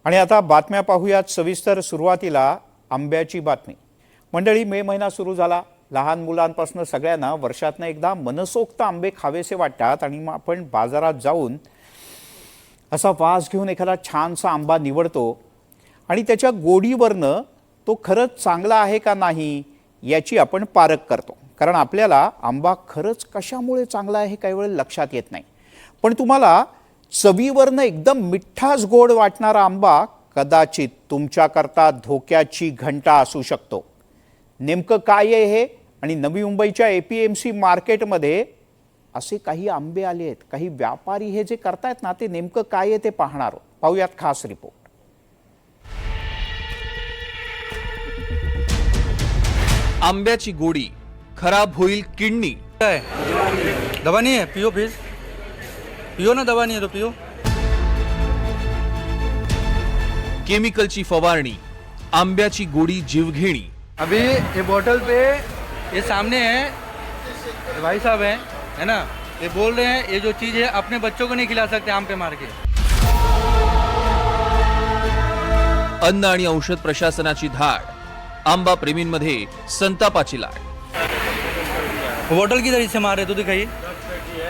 आणि आता बातम्या पाहूयात सविस्तर। सुरुवातीला आंब्याची बातमी। मंडळी, मे महिना सुरू झाला। लहान मुलांपासून सगळ्यांना वर्षातनं एकदा मनसोक्त आंबे खावेसे वाटतात आणि मग आपण बाजारात जाऊन असा वास घेऊन एखादा छानसा आंबा निवडतो आणि त्याच्या गोडीवरनं तो खरंच चांगला आहे का नाही याची आपण पारख करतो। कारण आपल्याला आंबा खरंच कशामुळे चांगला आहे काही वेळ लक्षात येत नाही। पण तुम्हाला चवीवरनं एकदम मिठास गोड वाटणारा आंबा कदाचित तुमच्याकरता धोक्याची घंटा असू शकतो। नेमकं काय आहे हे? आणि नवी मुंबईच्या APMC मार्केटमध्ये असे काही आंबे आले आहेत, काही व्यापारी हे जे करतायत ना ते नेमकं काय आहे ते पाहणार आहोत। पाहूयात खास रिपोर्ट। आंब्याची गोडी खराब होईल किडनी। दवा नहीं है, पियो प्लीज, पियो ना, दवा नहीं है तो पियो। केमिकलची फवारणी, आंब्याची गोडी जीवघेणी। अभी ये बोतल पे ये सामने है, ये भाई साहब है ना, ये बोल रहे हैं ये जो चीज़ है अपने बच्चों को नहीं खिला सकते आम पे मार के। अन्न आणि औषध प्रशासनाची धाड, आंबा प्रेमींमध्ये संतापाची लाट। बोतल किधर इससे मार रहे तो दिखाइए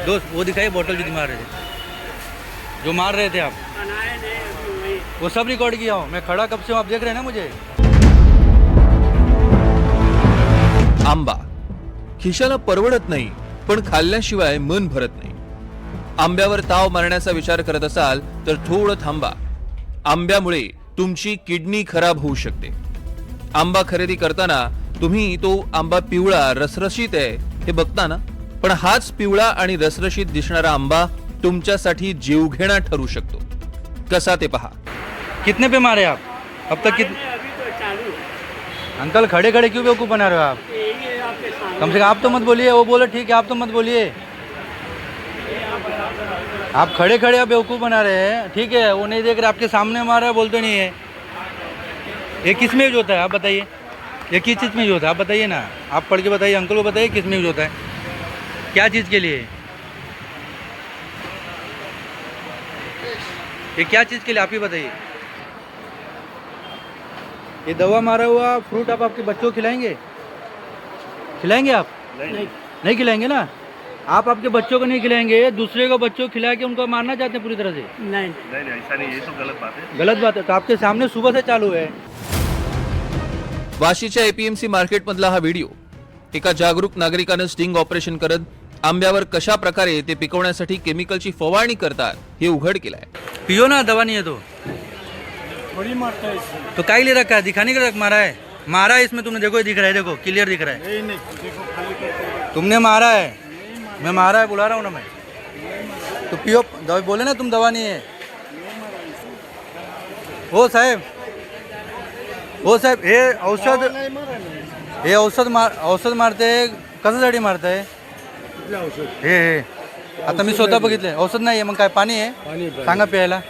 दोस्त, वो दिखाइए बोतल जो मार रहे थे, जो मार रहे थे आप, वो सब रिकॉर्ड किया हो। मैं खड़ा कब से हूँ, आप देख रहे हैं ना मुझे। आंबा खिशाला परवडत नाही, पण खाल्ल्याशिवाय मन भरत नाही। आंब्यावर ताव मारण्याचा विचार करत असाल तर थोडं थांबा। आंब्यामुळे तुमची किडनी खराब होऊ शकते। आंबा खरेदी करताना तुम्ही तो आंबा पिवळा रसरशीत आहे हे बघता ना, पण हाच पिवळा आणि रसरशीत दिसणारा आंबा तुमच्यासाठी जीवघेणा ठरू शकतो। कसा ते पहा। कितने पे मारे आप अब तक? कितने? अंकल खड़े खड़े क्यों बेवकूफ़ बना रहे हो आप? कम से कम आप तो मत बोलिए, वो बोले ठीक है आप तो मत बोलिए। आप खड़े खड़े आप बेवकूफ़ बना रहे हैं, ठीक है, वो नहीं देख रहे, आपके सामने मारा है बोलते नहीं है। ये किस में यूज होता है आप बताइए, ये किस चीज़ में यूज होता है आप बताइए ना, आप पढ़ के बताइए, अंकल को बताइए किस में यूज होता है, क्या चीज़ के लिए, ये क्या चीज़ के लिए आप ही बताइए। ये दवा मारा हुआ फ्रूट आप आपके बच्चों को खिलाएंगे? खिलाएंगे आप? नहीं खिलाएंगे ना। आप आपके बच्चों को नहीं खिलाएंगे, दूसरे को बच्चों को खिला के उनको मारना चाहते हैं पूरी तरह से? नहीं ऐसा नहीं, ये तो गलत बात है। गलत बात है, तो आपके सामने सुबह से चालू है। वाशीच्या APMC मार्केट मधला हा व्हिडिओ एका जागरूक नागरिकाने स्टिंग ऑपरेशन करत आंब्यावर कशा प्रकारे ते पिकवण्यासाठी केमिकलची फवारणी करतात हे उघड केलंय। पियो ना, दवा नहीं है तो बड़ी मारता है इससे। तो क्या ले रखा है, दिखाने के लिए मारा है? मारा है इसमें तुमने, देखो ये दिख रहा है, देखो क्लियर दिख रहा है। नहीं देखो खाली करते तुमने मारा है, मैं मारा है बुला रहा हूँ ना मैं, तो पियो दवा। बोले ना तुम दवा नहीं है। हो साहेब, हो साहेब, हे औषध मारते कशासाठी मारताय? हे आता मी स्वतः बघितलंय, औषध नाही आहे मग काय पाणी आहे? सांगा प्यायला,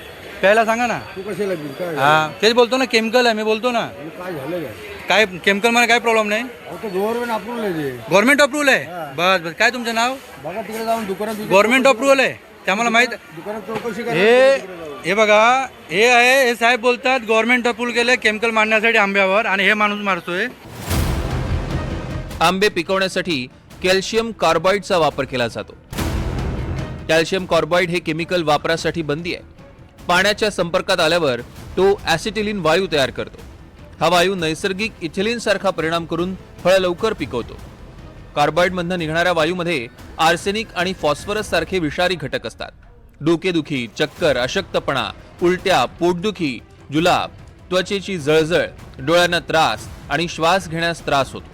प्यायला सांगा ना। तू कशाला बिल काय हां तेच बोलतो ना, केमिकल आहे, मी बोलतो ना। काय झालं काय केमिकल मध्ये काय प्रॉब्लेम नाही? आता गव्हर्नमेंट अप्रूव्हल आहे ते। गव्हर्नमेंट अप्रूव्हल आहे? बस बस। काय तुमचं नाव? बघा तिकडे जाऊन दुकानात, गव्हर्नमेंट अप्रूव्हल आहे ते आम्हाला माहित। दुकानात चौकशी करा। हे बघा, हे आहे, हे साहेब बोलतात गव्हर्नमेंट अप्रूव्हल केले केमिकल मारण्यासाठी आंब्यावर, आणि हे माणूस मारतोय। आंबे पिकवण्यासाठी कॅल्शियम कार्बाइडचा वापर केला जातो। कॅल्शियम कार्बाइड हे केमिकल वापरासाठी बंदी आहे। पाण्याच्या संपर्कात आल्यावर तो ॲसिटिलीन वायू तयार करतो। हा वायू नैसर्गिक इथिलीन सारखा परिणाम करून फळ लवकर पिकवतो। कार्बाइडमधून निघणाऱ्या वायूमध्ये आर्सेनिक आणि फॉस्फरस सारखे विषारी घटक असतात। डोकेदुखी, चक्कर, अशक्तपणा, उलट्या, पोटदुखी, जुलाब, त्वचेची जळजळ, डोळ्यांना त्रास आणि श्वास घेण्यास त्रास होतो।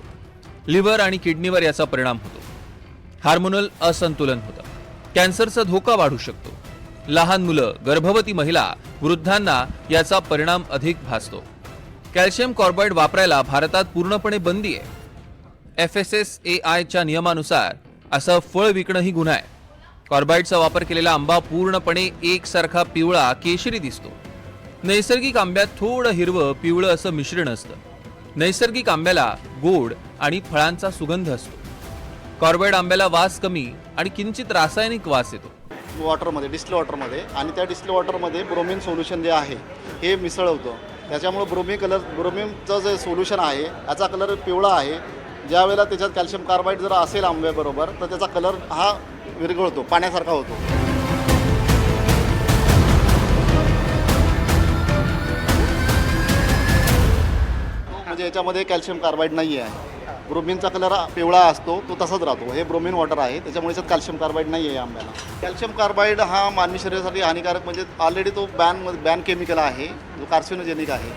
लिव्हर आणि किडनीवर याचा परिणाम होतो। हार्मोनल असंतुलन होतं। कॅन्सरचा धोका वाढू शकतो। लहान मुलं, गर्भवती महिला, वृद्धांना याचा परिणाम अधिक भासतो। कॅल्शियम कार्बाइड वापरायला भारतात पूर्णपणे बंदी आहे। FSSAI च्या नियमानुसार असं फळ विकणं ही गुन्हा आहे। कार्बाइडचा वापर केलेला आंबा पूर्णपणे एकसारखा पिवळा केशरी दिसतो। नैसर्गिक आंब्यात थोडं हिरवं पिवळं असं मिश्रण असतं। नैसर्गिक आंब्याला गोड आणि फळांचा सुगंध असतो। कार्बाइड आंब्याला वास कमी आणि किंचित रासायनिक वास येतो। वॉटरमध्ये डिस्टिल वॉटरमध्ये आणि त्या डिस्टिल वॉटरमध्ये ब्रोमिन सोल्युशन जे आहे हे मिसळवतो. त्याच्यामुळं ब्रोमिनचं जे सोल्युशन आहे याचा कलर पिवळा आहे. ज्या वेळेला त्याच्यात कॅल्शियम कार्बाईड जर असेल आंब्याबरोबर तर त्याचा कलर हा विरघळतो, पाण्यासारखा होतो. म्हणजे याच्यामध्ये कॅल्शियम कार्बाईड नाही आहे. ब्रोमिनचा कलर पिवळा असतो, तो तसाच राहतो. हे ब्रोमिन वॉटर आहे, त्याच्यामुळे याच्यात कॅल्शियम कार्बाईड नाही आहे आंब्याला. कॅल्शियम कार्बाईड हा मानवी शरीरासाठी हानिकारक, म्हणजे ऑलरेडी तो बॅन केमिकल आहे, जो कार्सिनोजेनिक आहे,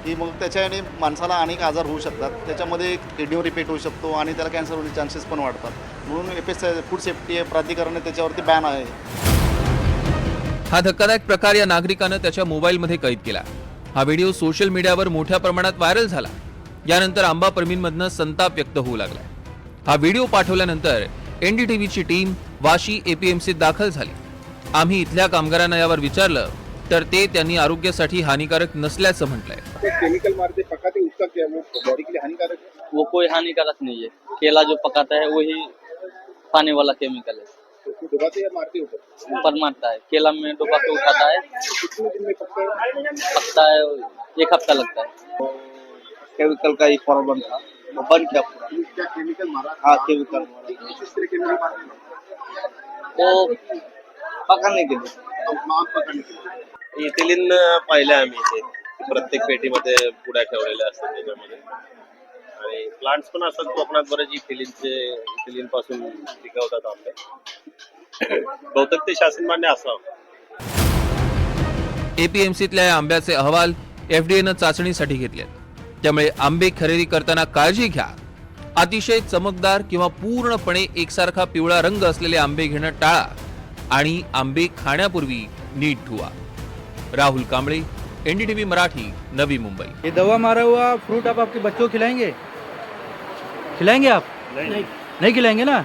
की मग त्याच्याने माणसाला अनेक आजार होऊ शकतात. त्याच्यामध्ये किडनीवर इफेक्ट होऊ शकतो आणि त्याला कॅन्सर होण्याचे चान्सेस पण वाढतात. म्हणून फूड सेफ्टी प्राधिकरणाने त्याच्यावरती बॅन आहे. हा धक्कादायक प्रकार या नागरिकानं त्याच्या मोबाईलमध्ये कैद केला. हा व्हिडिओ सोशल मीडियावर मोठ्या प्रमाणात व्हायरल झाला. यानंतर आंबा प्रेमींमधनं संताप व्यक्त होऊ लागलाय. हा व्हिडिओ पाठवल्यानंतर एनडीटीव्हीची टीम वाशी एपीएमसीत दाखल झाली. आम्ही इथल्या कामगारांना यावर विचारलं तर त्यांनी आरोग्यासाठी हानिकारक नसल्याचं म्हटलंय. केमिकल मारते पकाते उसका क्या वो बॉडी के लिए हानिकारक है? वो कोई हानिकारक नहीं है। केला जो पकाता है वही खाने वाला केमिकल है। उसको डुबाते या मारते ऊपर मारता है, केला में डुबा के उठाता है, कितने दिन में पकता है, 1 हफ्ता लगता है। केमिकल का एक प्रॉब्लम था, वो बंद किया पूरा. क्या केमिकल मारा? हाँ केमिकल मारा. किस तरह के मारा? वो पकाने के लिए. मांग पकाने के लिए. इथिलीन पाहिले आम्ही इथे प्रत्येक पेटीमध्ये पुड्या ठेवलेल्या असतात त्याच्यामध्ये, आणि प्लांट्स पण असतात कोकणात बरेच इथिलीन पासून पिकवतात आंबे. बहुतेक ते शासन मान्य असावं. एपीएमसीतल्या या आंब्याचे अहवाल एफडीएनं चाचणीसाठी घेतलेत. त्यामुळे आंबे खरेदी करताना काळजी घ्या. अतिशय चमकदार किंवा पूर्णपणे एकसारखा पिवळा रंग असलेले आंबे घेणं टाळा आणि आंबे खाण्यापूर्वी नीट धुवा. राहुल कांबळे, एनडीटीव्ही मराठी, नवी मुंबई. ये दवा मारा हुआ फ्रूट आप आपके बच्चों को खिलाएंगे? खिलाएंगे आप? नहीं खिलाएंगे ना.